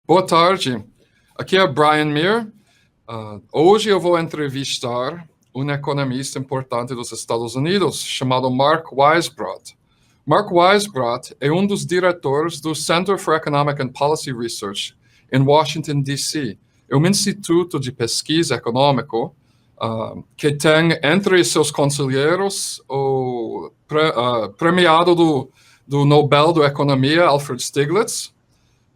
Boa tarde, aqui é Brian Meir. Hoje eu vou entrevistar um economista importante dos Estados Unidos chamado Mark Weisbrot. Mark Weisbrot é um dos diretores do Center for Economic and Policy Research em Washington, D.C. É um instituto de pesquisa econômico que tem entre seus conselheiros o premiado do Nobel da Economia, Alfred Stiglitz.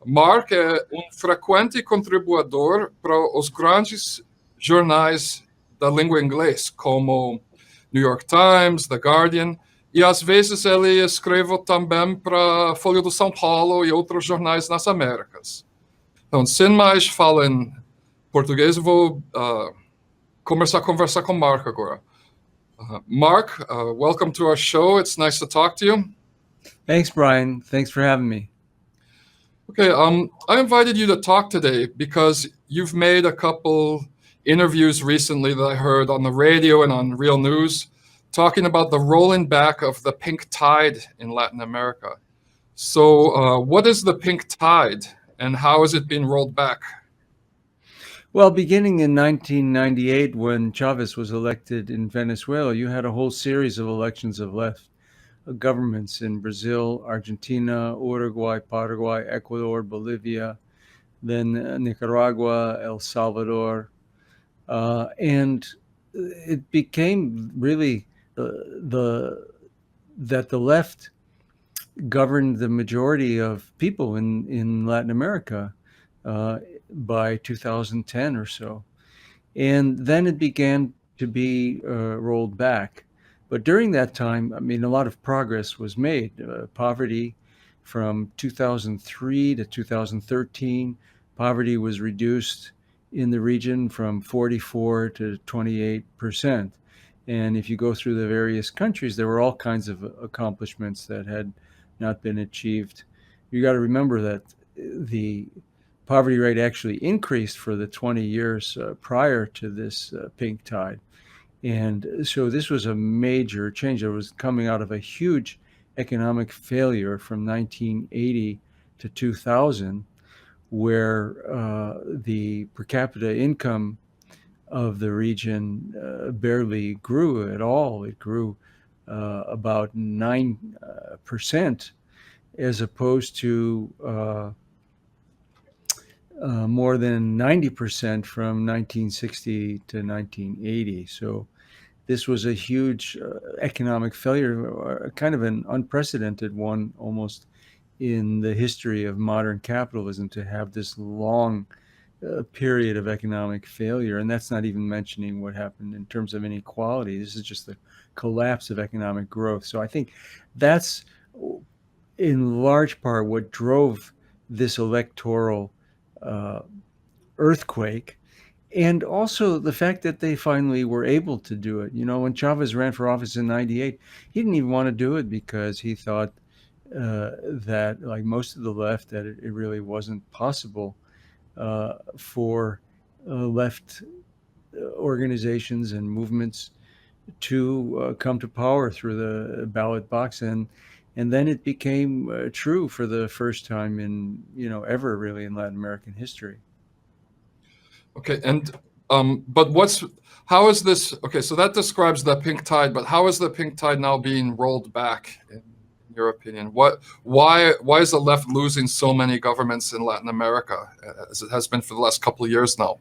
Mark é um frequente contribuidor para os grandes jornais da língua inglesa, como New York Times, The Guardian, e às vezes ele escreve também para a Folha do São Paulo e outros jornais nas Américas. Então, sem mais falar em português, eu vou conversar com Mark agora. Mark, welcome to our show. It's nice to talk to you. Thanks, Brian. Thanks for having me. Okay, I invited you to talk today because you've made a couple interviews recently that I heard on the radio and on Real News talking about the rolling back of the pink tide in Latin America. So what is the pink tide and how is it being rolled back? Well, beginning in 1998, when Chavez was elected in Venezuela, you had a whole series of elections of left governments in Brazil, Argentina, Uruguay, Paraguay, Ecuador, Bolivia, then Nicaragua, El Salvador. And it became really that the left governed the majority of people in Latin America by 2010 or so. And then it began to be rolled back. But during that time, I mean, a lot of progress was made. Poverty from 2003 to 2013, poverty was reduced in the region from 44 to 28%. And if you go through the various countries, there were all kinds of accomplishments that had not been achieved. You got to remember that the poverty rate actually increased for the 20 years prior to this pink tide. And so this was a major change. It was coming out of a huge economic failure from 1980 to 2000, where the per capita income of the region barely grew at all. It grew about 9%, as opposed to more than 90% from 1960 to 1980. So this was a huge economic failure, kind of an unprecedented one almost in the history of modern capitalism, to have this long period of economic failure. And that's not even mentioning what happened in terms of inequality. This is just the collapse of economic growth. So I think that's in large part what drove this electoral earthquake, and also the fact that they finally were able to do it. You know, when Chavez ran for office in '98, he didn't even want to do it because he thought that, like most of the left, that it really wasn't possible for left organizations and movements to come to power through the ballot box. And then it became true for the first time in, ever really in Latin American history. Okay, and but how is this? Okay, so that describes the pink tide, but how is the pink tide now being rolled back, in your opinion? Why is the left losing so many governments in Latin America, as it has been for the last couple of years now?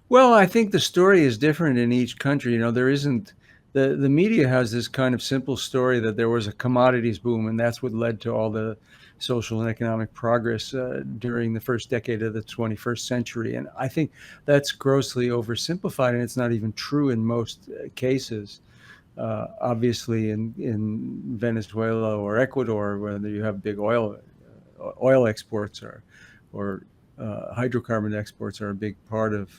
Well, I think the story is different in each country. There isn't the media has this kind of simple story that there was a commodities boom, and that's what led to all the social and economic progress during the first decade of the 21st century. And I think that's grossly oversimplified, and it's not even true in most cases. Obviously, in Venezuela or Ecuador, whether you have big oil exports or hydrocarbon exports are a big part of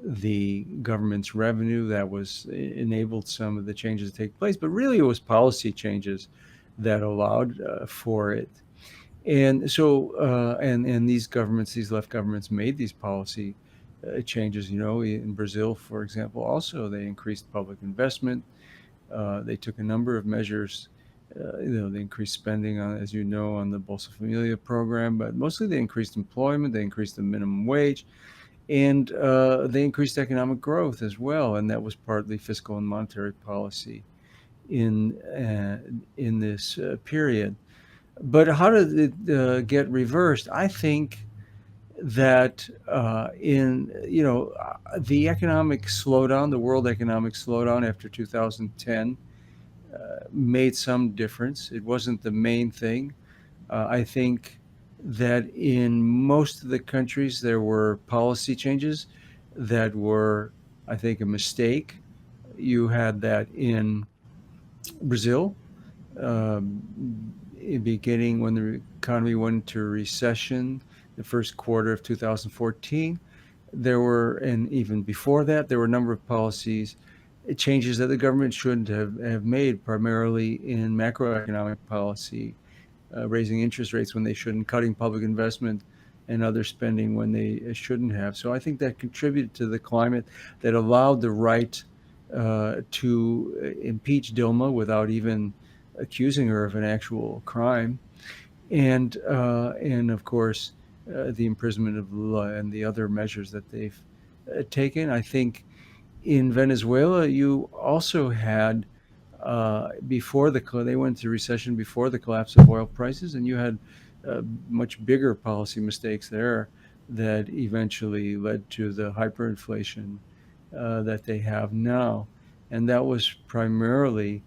the government's revenue that was enabled some of the changes to take place. But really, it was policy changes that allowed for it. And so, and these governments, these left governments, made these policy changes. In Brazil, for example, also they increased public investment. They took a number of measures They increased spending on, as you know, on the Bolsa Familia program, but mostly they increased employment, they increased the minimum wage, and they increased economic growth as well, and that was partly fiscal and monetary policy in this period. But how did it get reversed? I think that in the economic slowdown, the world economic slowdown after 2010 made some difference. It wasn't the main thing. I think that in most of the countries there were policy changes that were, I think, a mistake. You had that in Brazil, beginning when the economy went into recession, the first quarter of 2014. There were, and even before that, there were a number of policies changes that the government shouldn't have made, primarily in macroeconomic policy, raising interest rates when they shouldn't, cutting public investment and other spending when they shouldn't have. So I think that contributed to the climate that allowed the right to impeach Dilma without even accusing her of an actual crime, and of course the imprisonment of Lula and the other measures that they've taken. I think in Venezuela you also had before they went into recession before the collapse of oil prices, and you had much bigger policy mistakes there that eventually led to the hyperinflation that they have now. And that was primarily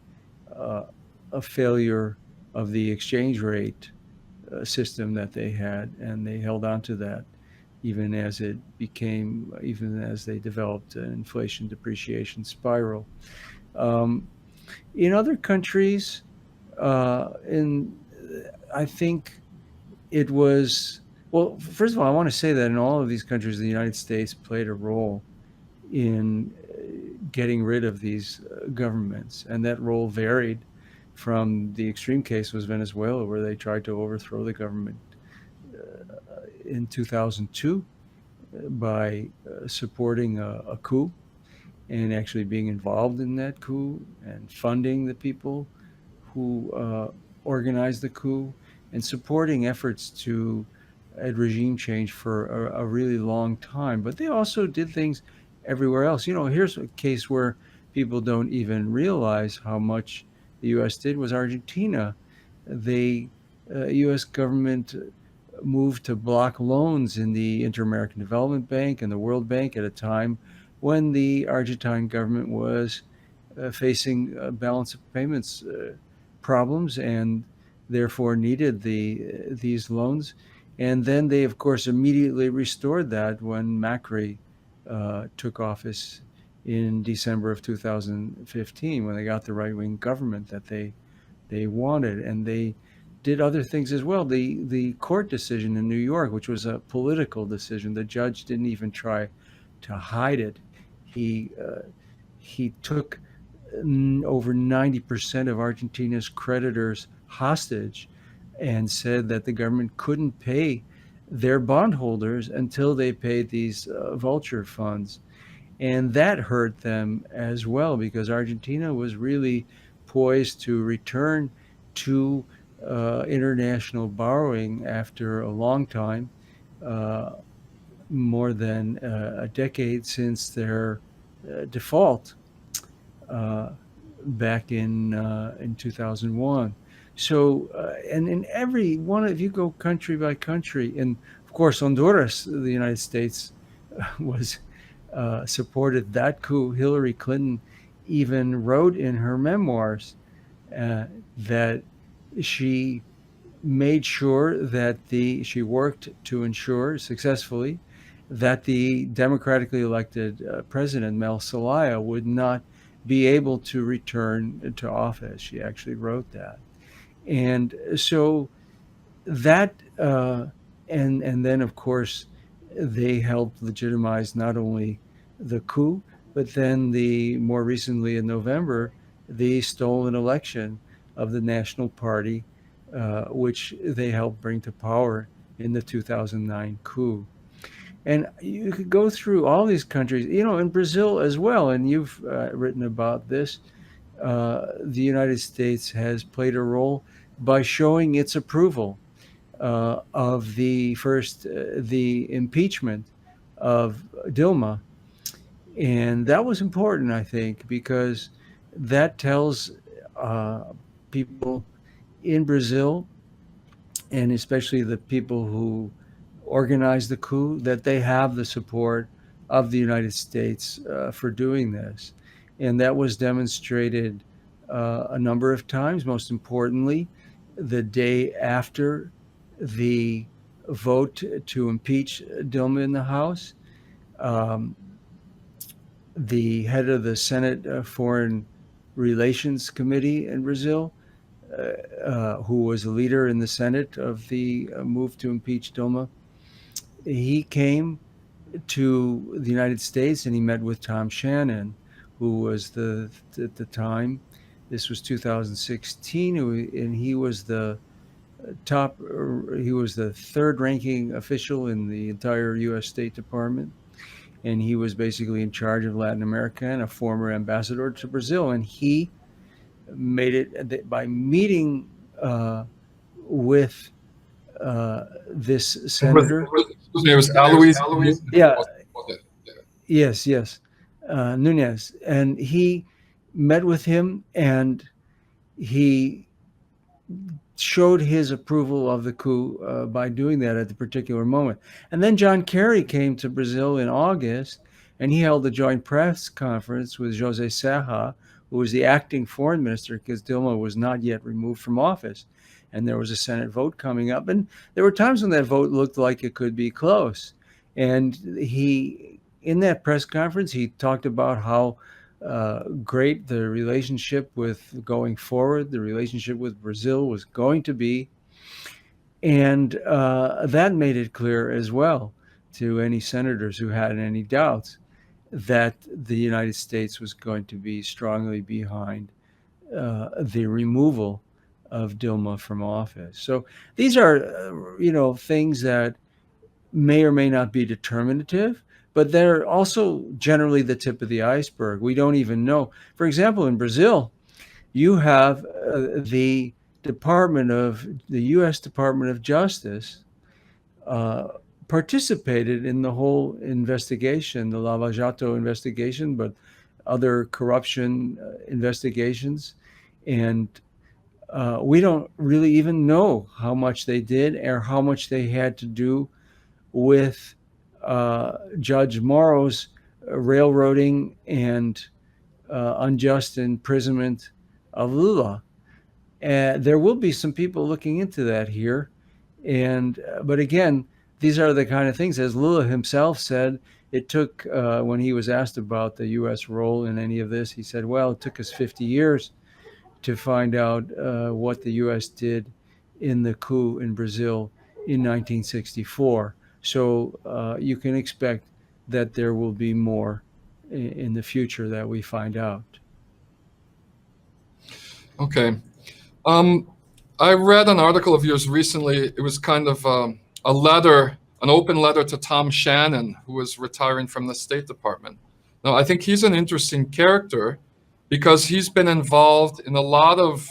a failure of the exchange rate system that they had, and they held on to that even as they developed an inflation depreciation spiral. In other countries, I think it was, well, first of all, I want to say that in all of these countries, the United States played a role in getting rid of these governments, and that role varied. From the extreme case was Venezuela, where they tried to overthrow the government in 2002 by supporting a coup and actually being involved in that coup and funding the people who organized the coup and supporting efforts at regime change for a really long time. But they also did things everywhere else. Here's a case where people don't even realize how much the U.S. did was Argentina. The U.S. government moved to block loans in the Inter-American Development Bank and the World Bank at a time when the Argentine government was facing balance of payments problems and therefore needed these loans. And then they, of course, immediately restored that when Macri took office in December of 2015, when they got the right-wing government that they wanted. And they did other things as well. The court decision in New York, which was a political decision, the judge didn't even try to hide it. He took over 90% of Argentina's creditors hostage and said that the government couldn't pay their bondholders until they paid these vulture funds. And that hurt them as well, because Argentina was really poised to return to international borrowing after a long time, more than a decade since their default back in 2001. So, and in every one, if you go country by country, and of course Honduras, the United States was supported that coup. Hillary Clinton even wrote in her memoirs that she made sure that she worked to ensure successfully that the democratically elected president, Mel Zelaya, would not be able to return to office. She actually wrote that. And so that, and then of course, they helped legitimize not only the coup, but then more recently in November, the stolen election of the National Party, which they helped bring to power in the 2009 coup. And you could go through all these countries, in Brazil as well, and you've written about this. the United States has played a role by showing its approval of the impeachment of Dilma. And that was important, I think, because that tells uh, people in Brazil, and especially the people who organized the coup, that they have the support of the United States for doing this. And that was demonstrated a number of times, most importantly, the day after the vote to impeach Dilma in the House. Um, the head of the Senate Foreign Relations Committee in Brazil, who was a leader in the Senate of the move to impeach Dilma, he came to the United States and he met with Tom Shannon, who was at the time, this was 2016, and he was the he was the third ranking official in the entire U.S. State Department. And he was basically in charge of Latin America and a former ambassador to Brazil. And he made it by meeting with this senator. His name was Alois. Yeah. Yes. Nunez. And he met with him and he showed his approval of the coup by doing that at the particular moment. And then John Kerry came to Brazil in August, and he held a joint press conference with José Serra, who was the acting foreign minister because Dilma was not yet removed from office. And there was a Senate vote coming up. And there were times when that vote looked like it could be close. And in that press conference, he talked about how great the relationship with going forward, the relationship with Brazil was going to be. And that made it clear as well to any senators who had any doubts that the United States was going to be strongly behind the removal of Dilma from office. So these are, things that may or may not be determinative, but they're also generally the tip of the iceberg. We don't even know. For example, in Brazil, you have the U.S. Department of Justice participated in the whole investigation, the Lava Jato investigation, but other corruption investigations. And we don't really even know how much they did or how much they had to do with Judge Moro's railroading and unjust imprisonment of Lula. There will be some people looking into that here. But again, these are the kind of things, as Lula himself said, it took, when he was asked about the U.S. role in any of this, he said, well, it took us 50 years to find out what the U.S. did in the coup in Brazil in 1964. So you can expect that there will be more in the future that we find out. Okay. I read an article of yours recently. It was kind of a letter, an open letter to Tom Shannon, who was retiring from the State Department. Now, I think he's an interesting character because he's been involved in a lot of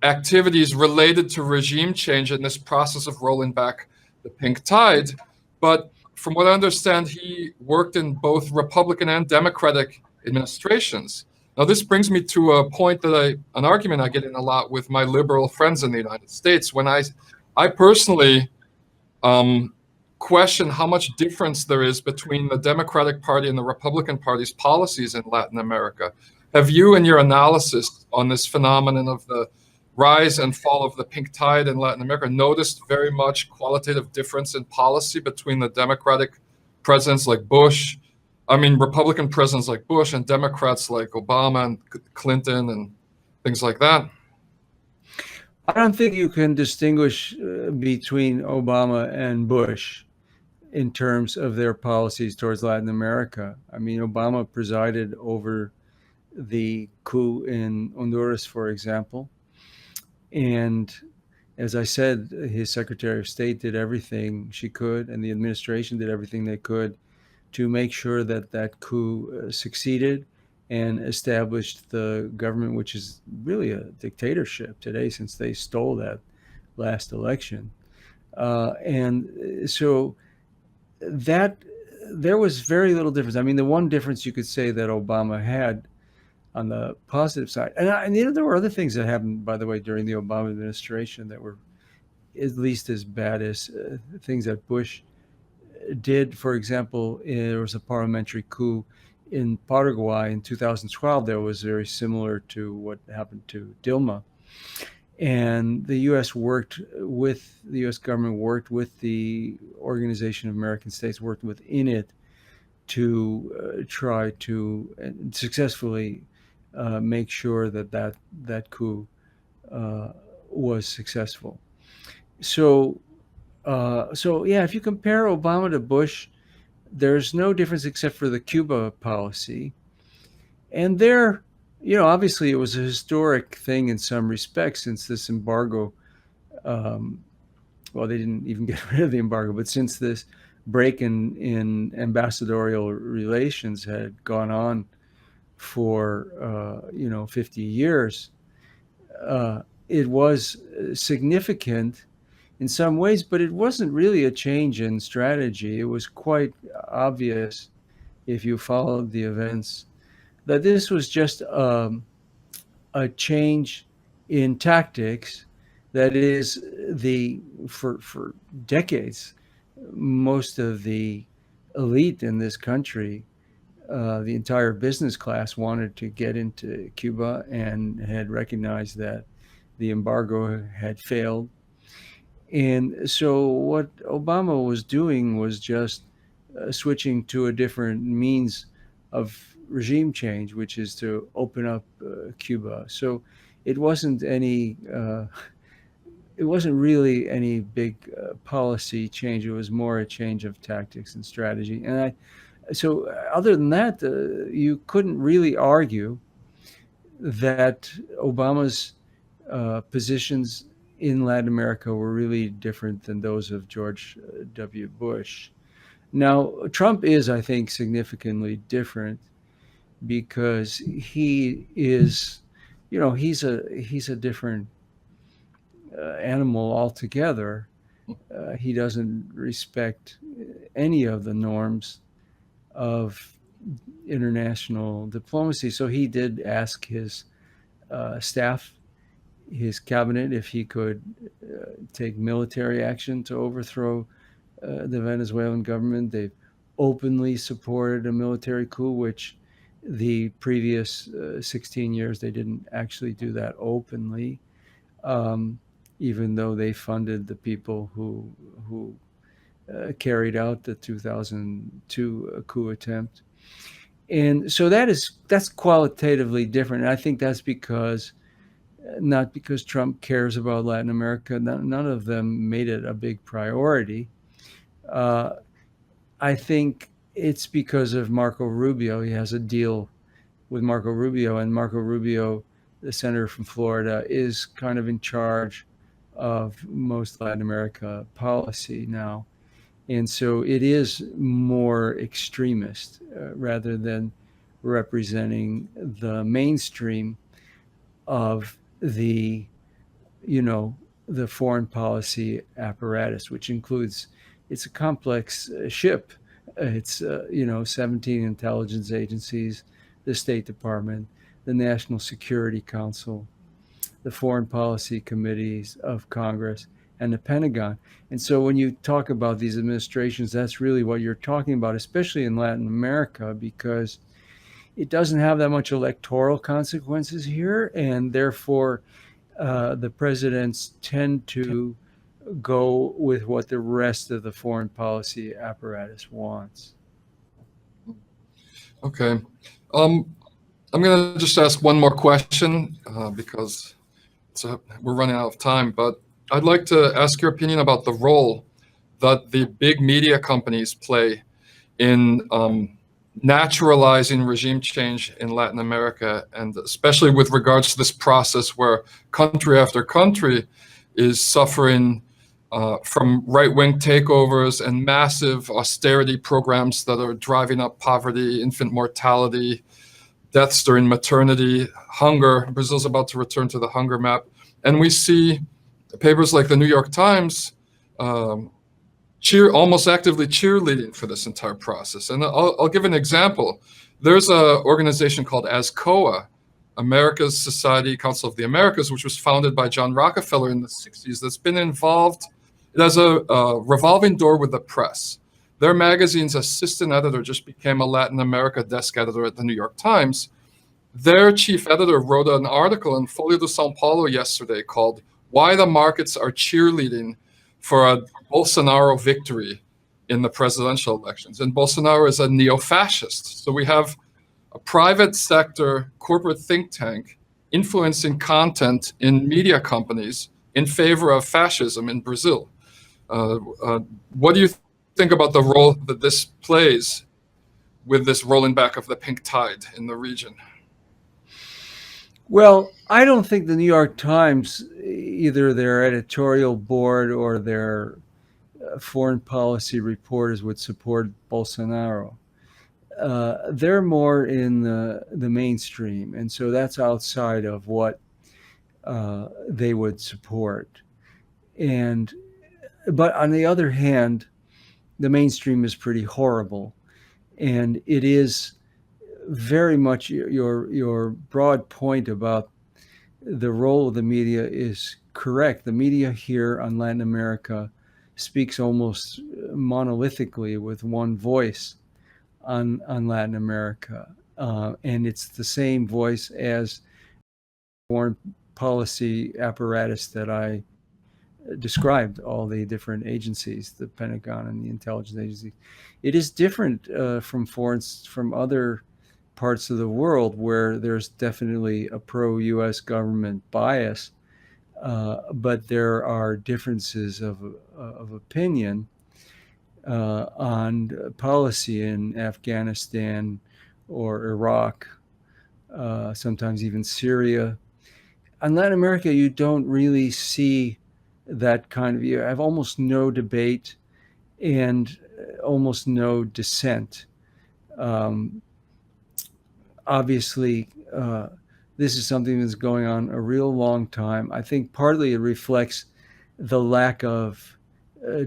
activities related to regime change in this process of rolling back the pink tide. But from what I understand, he worked in both Republican and Democratic administrations. Now, this brings me to a point an argument I get in a lot with my liberal friends in the United States. When I personally question how much difference there is between the Democratic Party and the Republican Party's policies in Latin America. Have you, in your analysis on this phenomenon of the rise and fall of the pink tide in Latin America, noticed very much qualitative difference in policy between the Democratic presidents like Bush, Republican presidents like Bush, and Democrats like Obama and Clinton and things like that? I don't think you can distinguish between Obama and Bush in terms of their policies towards Latin America. Obama presided over the coup in Honduras, for example. And as I said, his Secretary of State did everything she could, and the administration did everything they could to make sure that that coup succeeded and established the government, which is really a dictatorship today since they stole that last election. And so that there was very little difference. I mean, the one difference you could say that Obama had on the positive side, and there were other things that happened, by the way, during the Obama administration that were at least as bad as things that Bush did. For example, there was a parliamentary coup in Paraguay in 2012 that was very similar to what happened to Dilma. And the U.S. government worked with the Organization of American States, worked within it to try to successfully make sure that coup was successful. So yeah, if you compare Obama to Bush, there's no difference except for the Cuba policy. And there, obviously it was a historic thing in some respects since this embargo, well, they didn't even get rid of the embargo, but since this break in ambassadorial relations had gone on for, 50 years, it was significant in some ways, but it wasn't really a change in strategy. It was quite obvious, if you followed the events, that this was just a change in tactics. That is, for decades, most of the elite in this country, the entire business class, wanted to get into Cuba and had recognized that the embargo had failed. And so what Obama was doing was just switching to a different means of regime change, which is to open up Cuba. So it wasn't really any big policy change. It was more a change of tactics and strategy. And so other than that, you couldn't really argue that Obama's positions in Latin America were really different than those of George W. Bush. Now, Trump is, I think, significantly different because he is, he's a different animal altogether. He doesn't respect any of the norms of international diplomacy. So he did ask his staff, his cabinet, if he could take military action to overthrow the Venezuelan government. They've openly supported a military coup, which the previous 16 years they didn't actually do that openly, even though they funded the people who carried out the 2002 coup attempt. And so that's qualitatively different. And I think that's not because Trump cares about Latin America. None of them made it a big priority. I think it's because of Marco Rubio. He has a deal with Marco Rubio, and Marco Rubio, the senator from Florida, is kind of in charge of most Latin America policy now. And so it is more extremist rather than representing the mainstream of the foreign policy apparatus, which includes, it's a complex ship. It's 17 intelligence agencies, the State Department, the National Security Council, the Foreign Policy Committees of Congress, and the Pentagon. And so when you talk about these administrations, that's really what you're talking about, especially in Latin America, because it doesn't have that much electoral consequences here, and therefore the presidents tend to go with what the rest of the foreign policy apparatus wants. Okay. I'm going to just ask one more question because we're running out of time, but I'd like to ask your opinion about the role that the big media companies play in naturalizing regime change in Latin America, and especially with regards to this process where country after country is suffering from right-wing takeovers and massive austerity programs that are driving up poverty, infant mortality, deaths during maternity, hunger. Brazil's about to return to the hunger map. And we see papers like the New York Times almost actively cheerleading for this entire process. And I'll give an example. There's an organization called ASCOA, America's Society Council of the Americas, which was founded by John Rockefeller in the 60s, that's been involved. It has a revolving door with the press. Their magazine's assistant editor just became a Latin America desk editor at the New York Times. Their chief editor wrote an article in Folha de São Paulo yesterday called "Why the Markets Are Cheerleading for a Bolsonaro Victory in the Presidential Elections." And Bolsonaro is a neo-fascist. So we have a private sector corporate think tank influencing content in media companies in favor of fascism in Brazil. What do you think about the role that this plays with this rolling back of the pink tide in the region? Well, I don't think the New York Times, either their editorial board or their foreign policy reporters, would support Bolsonaro. They're more in the mainstream, and so that's outside of what they would support. But on the other hand, the mainstream is pretty horrible, and it is very much your broad point about the role of the media is correct. The media here on Latin America speaks almost monolithically with one voice on Latin America, and it's the same voice as foreign policy apparatus that I described, all the different agencies, the Pentagon and the intelligence agencies. It is different from other parts of the world where there's definitely a pro-U.S. government bias, but there are differences of opinion on policy in Afghanistan or Iraq, sometimes even Syria. On Latin America, you don't really see that kind of, you have almost no debate and almost no dissent. Obviously, this is something that's going on a real long time. I think partly it reflects the lack of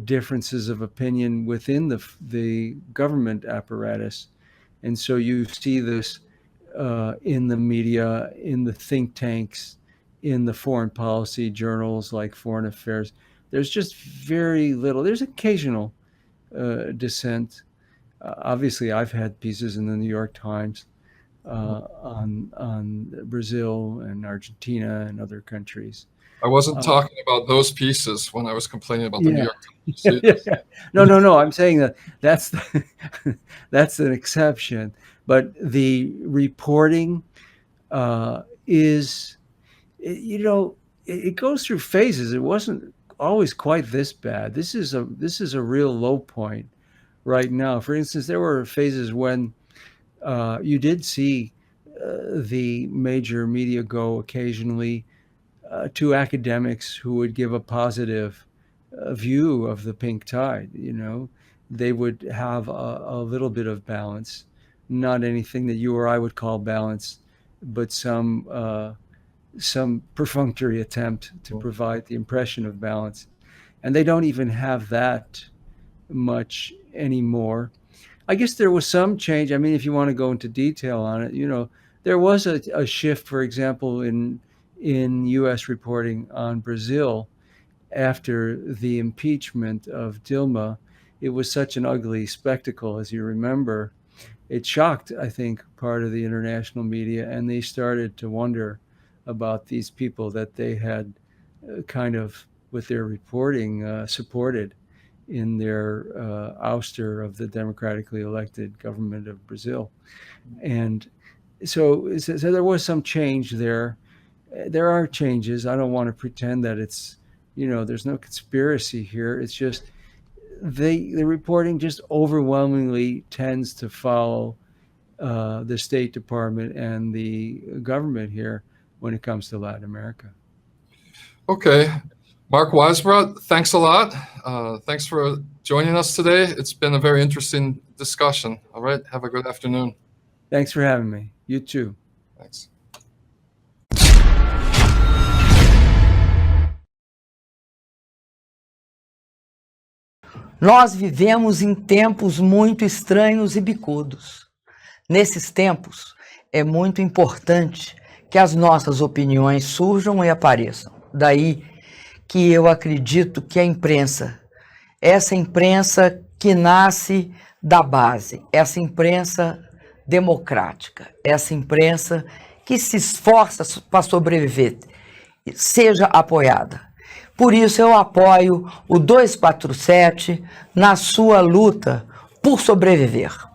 differences of opinion within the government apparatus. And so you see this in the media, in the think tanks, in the foreign policy journals like Foreign Affairs. There's just very little. There's occasional dissent. Obviously, I've had pieces in the New York Times on Brazil and Argentina and other countries. I wasn't talking about those pieces when I was complaining about the New York Times. No. I'm saying that's that's an exception. But the reporting is, it goes through phases. It wasn't always quite this bad. This is a real low point right now. For instance, there were phases when you did see the major media go occasionally to academics who would give a positive view of the pink tide. They would have a little bit of balance, not anything that you or I would call balance, but some perfunctory attempt to provide the impression of balance. And they don't even have that much anymore. I guess there was some change. I mean, if you want to go into detail on it, there was a shift, for example, in U.S. reporting on Brazil after the impeachment of Dilma. It was such an ugly spectacle, as you remember. It shocked, I think, part of the international media, and they started to wonder about these people that they had kind of, with their reporting, supported in their ouster of the democratically elected government of Brazil. And so there was some change there. There are changes. I don't want to pretend that it's, there's no conspiracy here. It's just the reporting just overwhelmingly tends to follow the State Department and the government here when it comes to Latin America. Okay. Mark Weisbrot, thanks a lot. Thanks for joining us today. It's been a very interesting discussion. All right. Have a good afternoon. Thanks for having me. You too. Thanks. Nós vivemos em tempos muito estranhos e bicudos. Nesses tempos, é muito importante que as nossas opiniões surjam e apareçam. Daí que eu acredito que a imprensa, essa imprensa que nasce da base, essa imprensa democrática, essa imprensa que se esforça para sobreviver, seja apoiada. Por isso eu apoio o 247 na sua luta por sobreviver.